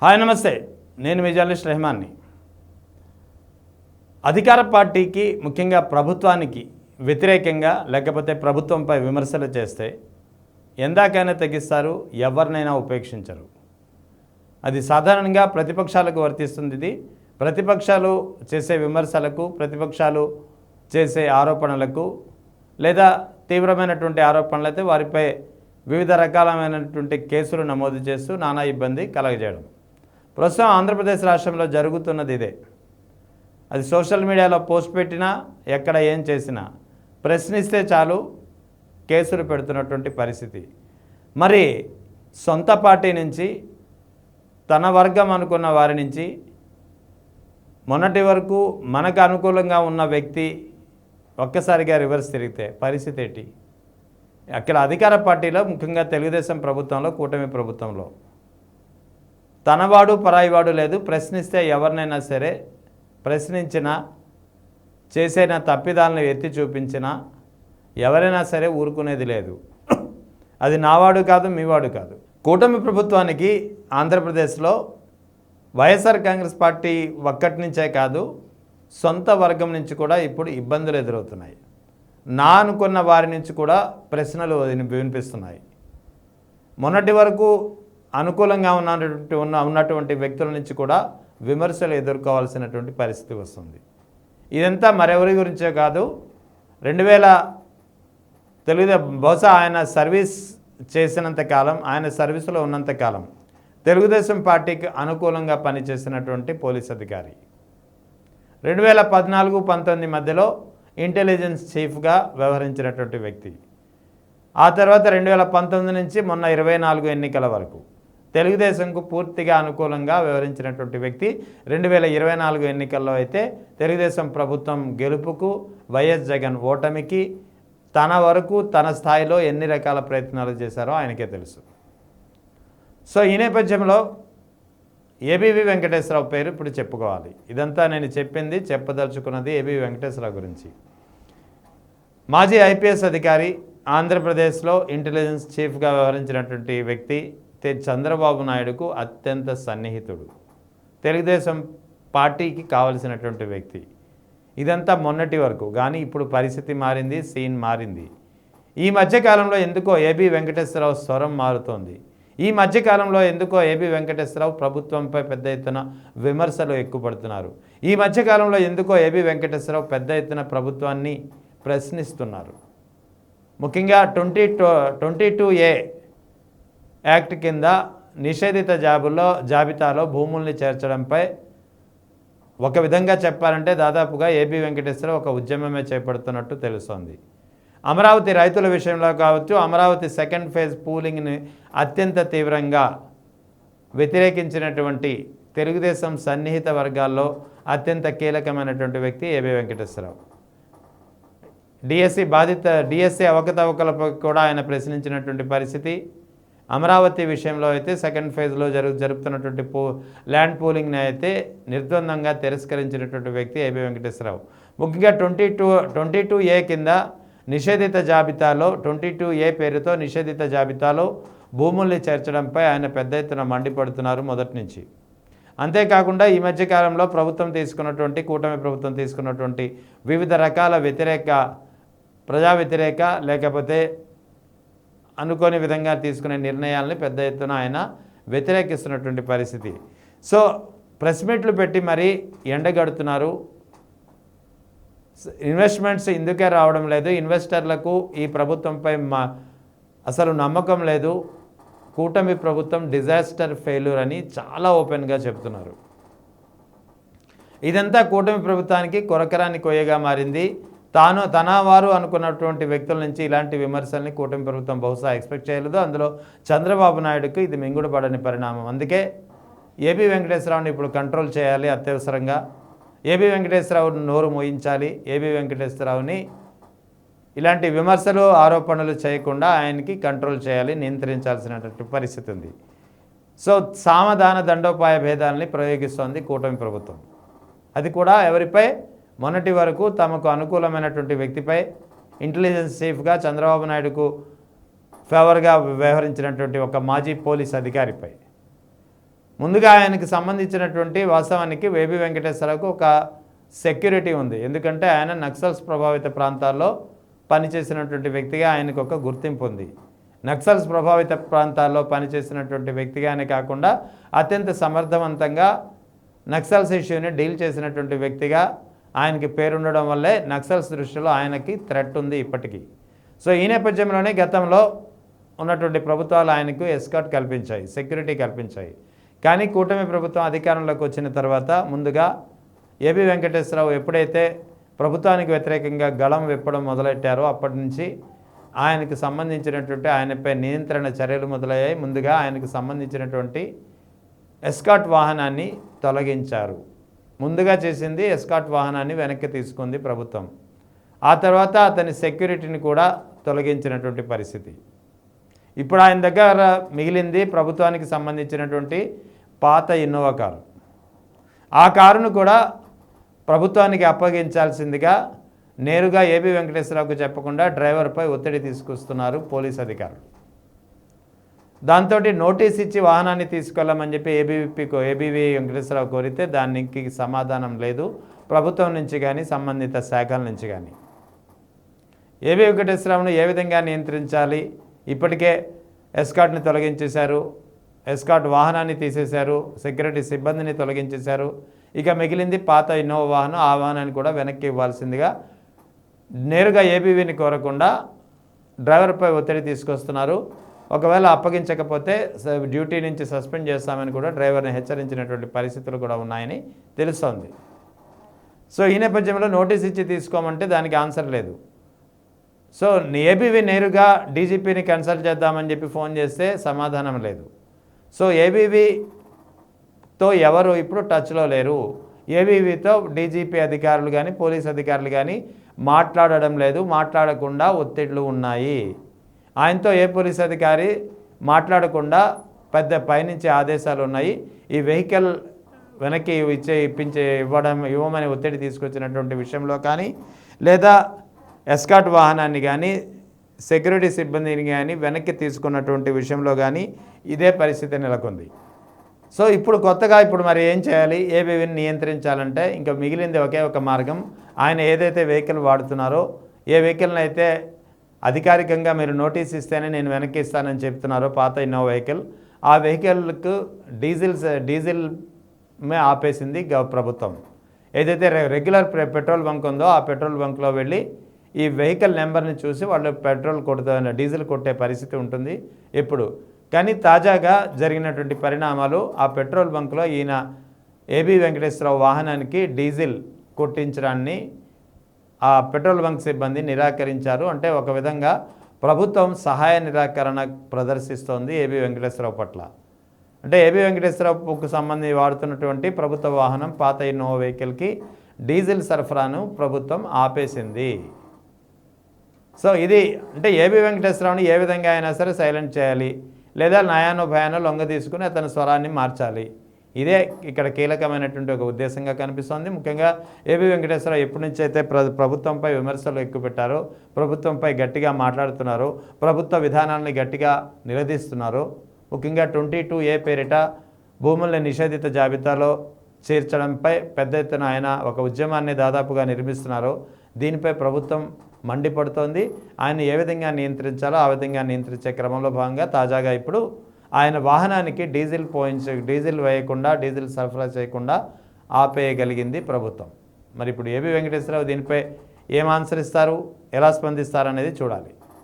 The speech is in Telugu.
హాయ్ నమస్తే, నేను మీ జర్నలిస్ట్ రెహమాన్ని. అధికార పార్టీకి ముఖ్యంగా ప్రభుత్వానికి వ్యతిరేకంగా లేకపోతే ప్రభుత్వంపై విమర్శలు చేస్తే ఎందాకైనా తెగిస్తారు, ఎవరినైనా ఉపేక్షించరు. అది సాధారణంగా ప్రతిపక్షాలకు వర్తిస్తుంది. ఇది ప్రతిపక్షాలు చేసే విమర్శలకు, ప్రతిపక్షాలు చేసే ఆరోపణలకు లేదా తీవ్రమైనటువంటి ఆరోపణలు అయితే వారిపై వివిధ రకాలైనటువంటి కేసులు నమోదు చేస్తూ నానా ఇబ్బంది కలగజేయడం. ప్రస్తుతం ఆంధ్రప్రదేశ్ రాష్ట్రంలో జరుగుతున్నది ఇదే. అది సోషల్ మీడియాలో పోస్ట్ పెట్టినా, ఎక్కడ ఏం చేసినా ప్రశ్నిస్తే చాలు కేసులు పెడుతున్నటువంటి పరిస్థితి. మరి సొంత పార్టీ నుంచి, తన వర్గం అనుకున్న వారి నుంచి మొన్నటి వరకు మనకు అనుకూలంగా ఉన్న వ్యక్తి ఒక్కసారిగా రివర్స్ తిరిగితే పరిస్థితి ఏంటి? అక్కడ అధికార పార్టీలో ముఖ్యంగా తెలుగుదేశం ప్రభుత్వంలో, కూటమి ప్రభుత్వంలో తనవాడు పరాయివాడు లేదు. ప్రశ్నిస్తే ఎవరినైనా సరే, ప్రశ్నించినా, చేసిన తప్పిదాలను ఎత్తి చూపించినా ఎవరైనా సరే ఊరుకునేది లేదు. అది నావాడు కాదు, మీవాడు కాదు. కూటమి ప్రభుత్వానికి ఆంధ్రప్రదేశ్లో వైఎస్ఆర్ కాంగ్రెస్ పార్టీ ఒక్కటి నుంచే కాదు, సొంత వర్గం నుంచి కూడా ఇప్పుడు ఇబ్బందులు ఎదురవుతున్నాయి. నా అనుకున్న వారి నుంచి కూడా ప్రశ్నలు వినిపిస్తున్నాయి. మొన్నటి వరకు అనుకూలంగా ఉన్నటువంటి వ్యక్తుల నుంచి కూడా విమర్శలు ఎదుర్కోవాల్సినటువంటి పరిస్థితి వస్తుంది. ఇదంతా మరెవరి గురించే కాదు. 2000 బహుశా ఆయన సర్వీస్ చేసినంతకాలం, ఆయన సర్వీసులో ఉన్నంతకాలం తెలుగుదేశం పార్టీకి అనుకూలంగా పనిచేసినటువంటి పోలీస్ అధికారి 2014-19 మధ్యలో ఇంటెలిజెన్స్ చీఫ్గా వ్యవహరించినటువంటి వ్యక్తి. ఆ తర్వాత 2019 నుంచి మొన్న 24 ఎన్నికల వరకు తెలుగుదేశంకు పూర్తిగా అనుకూలంగా వ్యవహరించినటువంటి వ్యక్తి. 2024 ఎన్నికల్లో అయితే తెలుగుదేశం ప్రభుత్వం గెలుపుకు, వైఎస్ జగన్ ఓటమికి తన వరకు తన స్థాయిలో ఎన్ని రకాల ప్రయత్నాలు చేశారో ఆయనకే తెలుసు. సో ఈ నేపథ్యంలో ఏబీవీ వెంకటేశ్వరరావు పేరు ఇప్పుడు చెప్పుకోవాలి. ఇదంతా నేను చెప్పదలుచుకున్నది ఏబీవీ వెంకటేశ్వరరావు గురించి. మాజీ ఐపీఎస్ అధికారి, ఆంధ్రప్రదేశ్లో ఇంటెలిజెన్స్ చీఫ్గా వ్యవహరించినటువంటి వ్యక్తి, చంద్రబాబు నాయుడుకు అత్యంత సన్నిహితుడు, తెలుగుదేశం పార్టీకి కావలసినటువంటి వ్యక్తి. ఇదంతా మొన్నటి వరకు. కానీ ఇప్పుడు పరిస్థితి మారింది, సీన్ మారింది. ఈ మధ్యకాలంలో ఎందుకో ఏబీ వెంకటేశ్వరరావు స్వరం మారుతోంది. ఈ మధ్యకాలంలో ఎందుకో ఏబీ వెంకటేశ్వరరావు ప్రభుత్వంపై పెద్ద ఎత్తున విమర్శలు ఎక్కుపడుతున్నారు. ఈ మధ్యకాలంలో ఎందుకో ఏబీ వెంకటేశ్వరరావు పెద్ద ఎత్తున ప్రభుత్వాన్ని ప్రశ్నిస్తున్నారు. ముఖ్యంగా 22A యాక్ట్ కింద నిషేధిత జాబితాలో భూముల్ని చేర్చడంపై ఒక విధంగా చెప్పాలంటే దాదాపుగా ఏబీ వెంకటేశ్వరరావు ఒక ఉద్యమమే చేపడుతున్నట్టు తెలుస్తోంది. అమరావతి రైతుల విషయంలో కావచ్చు, అమరావతి సెకండ్ ఫేజ్ పూలింగ్ని అత్యంత తీవ్రంగా వ్యతిరేకించినటువంటి తెలుగుదేశం సన్నిహిత వర్గాల్లో అత్యంత కీలకమైనటువంటి వ్యక్తి ఏబీ వెంకటేశ్వరరావు. డిఎస్సి అవకతవకలపై కూడా ఆయన ప్రశ్నించినటువంటి పరిస్థితి. అమరావతి విషయంలో అయితే సెకండ్ ఫేజ్లో జరుపుతున్నటువంటి ల్యాండ్ పూలింగ్ని అయితే నిర్ద్వందంగా తిరస్కరించినటువంటి వ్యక్తి ఏబీ వెంకటేశ్వరరావు. ముఖ్యంగా 22A కింద నిషేధిత జాబితాలో 22A పేరుతో నిషేధిత జాబితాలో భూముల్ని చేర్చడంపై ఆయన పెద్ద ఎత్తున మండిపడుతున్నారు మొదటి నుంచి. అంతేకాకుండా ఈ మధ్యకాలంలో కూటమి ప్రభుత్వం తీసుకున్నటువంటి వివిధ రకాల ప్రజా వ్యతిరేక లేకపోతే అనుకోని విధంగా తీసుకునే నిర్ణయాలని పెద్ద ఎత్తున ఆయన వ్యతిరేకిస్తున్నటువంటి పరిస్థితి. సో ప్రెస్ మీట్లు పెట్టి మరీ ఎండగడుతున్నారు. ఇన్వెస్ట్మెంట్స్ ఇందుకే రావడం లేదు, ఇన్వెస్టర్లకు ఈ ప్రభుత్వంపై అసలు నమ్మకం లేదు, కూటమి ప్రభుత్వం డిజాస్టర్ ఫెయిల్యూర్ అని చాలా ఓపెన్గా చెప్తున్నారు. ఇదంతా కూటమి ప్రభుత్వానికి కొరకరాని కొయ్యగా మారింది. తన వారు అనుకున్నటువంటి వ్యక్తుల నుంచి ఇలాంటి విమర్శల్ని కూటమి ప్రభుత్వం బహుశా ఎక్స్పెక్ట్ చేయలేదు. అందులో చంద్రబాబు నాయుడుకు ఇది మింగుడుపడని పరిణామం. అందుకే ఏబీ వెంకటేశ్వరరావుని ఇప్పుడు కంట్రోల్ చేయాలి అత్యవసరంగా. ఏబీ వెంకటేశ్వరరావు నోరు మోయించాలి. ఏబీ వెంకటేశ్వరరావుని ఇలాంటి విమర్శలు, ఆరోపణలు చేయకుండా ఆయనకి కంట్రోల్ చేయాలి, నియంత్రించాల్సినటువంటి పరిస్థితి ఉంది. సో సామధాన దండోపాయ భేదాలని ప్రయోగిస్తోంది కూటమి ప్రభుత్వం. అది కూడా ఎవరిపై? మొన్నటి వరకు తమకు అనుకూలమైనటువంటి వ్యక్తిపై, ఇంటెలిజెన్స్ చీఫ్గా చంద్రబాబు నాయుడుకు ఫేవర్గా వ్యవహరించినటువంటి ఒక మాజీ పోలీస్ అధికారిపై. ముందుగా ఆయనకు సంబంధించినటువంటి వాస్తవానికి ఏబీ వెంకటేశ్వరరావుకు ఒక సెక్యూరిటీ ఉంది. ఎందుకంటే ఆయన నక్సల్స్ ప్రభావిత ప్రాంతాల్లో పనిచేసినటువంటి వ్యక్తిగా ఆయనకు ఒక గుర్తింపు ఉంది. నక్సల్స్ ప్రభావిత ప్రాంతాల్లో పనిచేసినటువంటి వ్యక్తిగానే కాకుండా అత్యంత సమర్థవంతంగా నక్సల్స్ ఇష్యూని డీల్ చేసినటువంటి వ్యక్తిగా ఆయనకి పేరుండడం వల్లే నక్సల్స్ దృష్టిలో ఆయనకి థ్రెట్ ఉంది ఇప్పటికీ. సో ఈ నేపథ్యంలోనే గతంలో ఉన్నటువంటి ప్రభుత్వాలు ఆయనకు ఎస్కార్ట్ కల్పించాయి, సెక్యూరిటీ కల్పించాయి. కానీ కూటమి ప్రభుత్వం అధికారంలోకి వచ్చిన తర్వాత ముందుగా ఏబీ వెంకటేశ్వరరావు ఎప్పుడైతే ప్రభుత్వానికి వ్యతిరేకంగా గళం విప్పడం మొదలెట్టారో అప్పటి నుంచి ఆయనకు సంబంధించినటువంటి ఆయనపై నియంత్రణ చర్యలు మొదలయ్యాయి. ముందుగా ఆయనకు సంబంధించినటువంటి ఎస్కార్ట్ వాహనాన్ని తొలగించారు. ముందుగా చేసింది ఎస్కార్ట్ వాహనాన్ని వెనక్కి తీసుకుంది ప్రభుత్వం. ఆ తర్వాత అతని సెక్యూరిటీని కూడా తొలగించినటువంటి పరిస్థితి. ఇప్పుడు ఆయన దగ్గర మిగిలింది ప్రభుత్వానికి సంబంధించినటువంటి పాత ఇన్నోవా కారు. ఆ కారును కూడా ప్రభుత్వానికి అప్పగించాల్సిందిగా నేరుగా ఏబీ వెంకటేశ్వరరావుకు చెప్పకుండా డ్రైవర్పై ఒత్తిడి తీసుకొస్తున్నారు పోలీస్ అధికారులు. దాంతో నోటీస్ ఇచ్చి వాహనాన్ని తీసుకెళ్ళమని చెప్పి ఏబీవీ వెంకటేశ్వరరావు కోరితే దానికి సమాధానం లేదు ప్రభుత్వం నుంచి కానీ సంబంధిత శాఖల నుంచి కానీ. ఏబీ వెంకటేశ్వరరావును ఏ విధంగా నియంత్రించాలి? ఇప్పటికే ఎస్కార్ట్ని తొలగించేశారు, ఎస్కార్ట్ వాహనాన్ని తీసేశారు, సెక్యూరిటీ సిబ్బందిని తొలగించేశారు. ఇక మిగిలింది పాత ఇన్నోవా వాహనం. ఆ వాహనాన్ని కూడా వెనక్కి ఇవ్వాల్సిందిగా నేరుగా ఏబీవీని కోరకుండా డ్రైవర్పై ఒత్తిడి తీసుకొస్తున్నారు. ఒకవేళ అప్పగించకపోతే డ్యూటీ నుంచి సస్పెండ్ చేస్తామని కూడా డ్రైవర్ని హెచ్చరించినటువంటి పరిస్థితులు కూడా ఉన్నాయని తెలుస్తోంది. సో ఈ నేపథ్యంలో నోటీస్ ఇచ్చి తీసుకోమంటే దానికి ఆన్సర్ లేదు. సో ఏబీవీ నేరుగా డీజీపీని కన్సల్ట్ చేద్దామని చెప్పి ఫోన్ చేస్తే సమాధానం లేదు. సో ఏబీవీతో ఎవరు ఇప్పుడు టచ్లో లేరు. ఏబీవీతో డీజీపీ అధికారులు కానీ పోలీస్ అధికారులు కానీ మాట్లాడడం లేదు, మాట్లాడకుండా ఒత్తిళ్లు ఉన్నాయి. ఆయనతో ఏ పోలీస్ అధికారి మాట్లాడకుండా పెద్ద పైనుంచి ఆదేశాలు ఉన్నాయి. ఈ వెహికల్ వెనక్కి ఇవ్వమని ఒత్తిడి తీసుకొచ్చినటువంటి విషయంలో కానీ లేదా ఎస్కార్ట్ వాహనాన్ని కానీ సెక్యూరిటీ సిబ్బందిని కానీ వెనక్కి తీసుకున్నటువంటి విషయంలో కానీ ఇదే పరిస్థితి నెలకొంది. సో ఇప్పుడు కొత్తగా మరి ఏం చేయాలి? ఏబీవీని నియంత్రించాలంటే ఇంకా మిగిలింది ఒకే ఒక మార్గం. ఆయన ఏదైతే వెహికల్ వాడుతున్నారో, ఏ వెహికల్ని అయితే అధికారికంగా మీరు నోటీస్ ఇస్తేనే నేను వెనక్కి ఇస్తానని చెప్తున్నారో పాత ఇన్నోవా వెహికల్, ఆ వెహికల్కు డీజిల్ ఆపేసింది ప్రభుత్వం. ఏదైతే రెగ్యులర్ పెట్రోల్ బంక్ ఉందో ఆ పెట్రోల్ బంక్లో వెళ్ళి ఈ వెహికల్ నెంబర్ని చూసి వాళ్ళు డీజిల్ కొట్టే పరిస్థితి ఉంటుంది ఎప్పుడు. కానీ తాజాగా జరిగినటువంటి పరిణామాలు ఆ పెట్రోల్ బంక్లో ఈయన ఏబీ వెంకటేశ్వరరావు వాహనానికి డీజిల్ కొట్టించడాన్ని ఆ పెట్రోల్ బంక్ సిబ్బంది నిరాకరించారు. అంటే ఒక విధంగా ప్రభుత్వం సహాయ నిరాకరణ ప్రదర్శిస్తోంది ఏబీ వెంకటేశ్వరరావు పట్ల. అంటే ఏబీ వెంకటేశ్వరరావుకు సంబంధించి వాడుతున్నటువంటి ప్రభుత్వ వాహనం పాత ఇన్నోవా వెహికల్కి డీజిల్ సరఫరాను ప్రభుత్వం ఆపేసింది. సో ఇది అంటే ఏబీ వెంకటేశ్వరరావుని ఏ విధంగా అయినా సరే సైలెంట్ చేయాలి, లేదా నయానో భయానో లొంగ తీసుకుని అతని స్వరాన్ని మార్చాలి. ఇదే ఇక్కడ కీలకమైనటువంటి ఒక ఉద్దేశంగా కనిపిస్తోంది. ముఖ్యంగా ఏబీ వెంకటేశ్వరరావు ఎప్పటి నుంచి అయితే ప్రభుత్వంపై విమర్శలు ఎక్కువ పెట్టారో, ప్రభుత్వంపై గట్టిగా మాట్లాడుతున్నారో, ప్రభుత్వ విధానాన్ని గట్టిగా నిలదీస్తున్నారో, ముఖ్యంగా 22A పేరిట భూముల్ని నిషేధిత జాబితాలో చేర్చడంపై పెద్ద ఎత్తున ఆయన ఒక ఉద్యమాన్ని దాదాపుగా నిర్మిస్తున్నారో, దీనిపై ప్రభుత్వం మండిపడుతోంది. ఆయన ఏ విధంగా నియంత్రించాలో ఆ విధంగా నియంత్రించే క్రమంలో భాగంగా తాజాగా ఇప్పుడు ఆయన వాహనానికి డీజిల్ వేయకుండా, డీజిల్ సరఫరా చేయకుండా ఆపేయగలిగింది ప్రభుత్వం. మరి ఇప్పుడు ఏబీ వెంకటేశ్వరరావు దీనిపై ఏం ఆన్సర్ ఇస్తారు, ఎలా స్పందిస్తారు అనేది చూడాలి.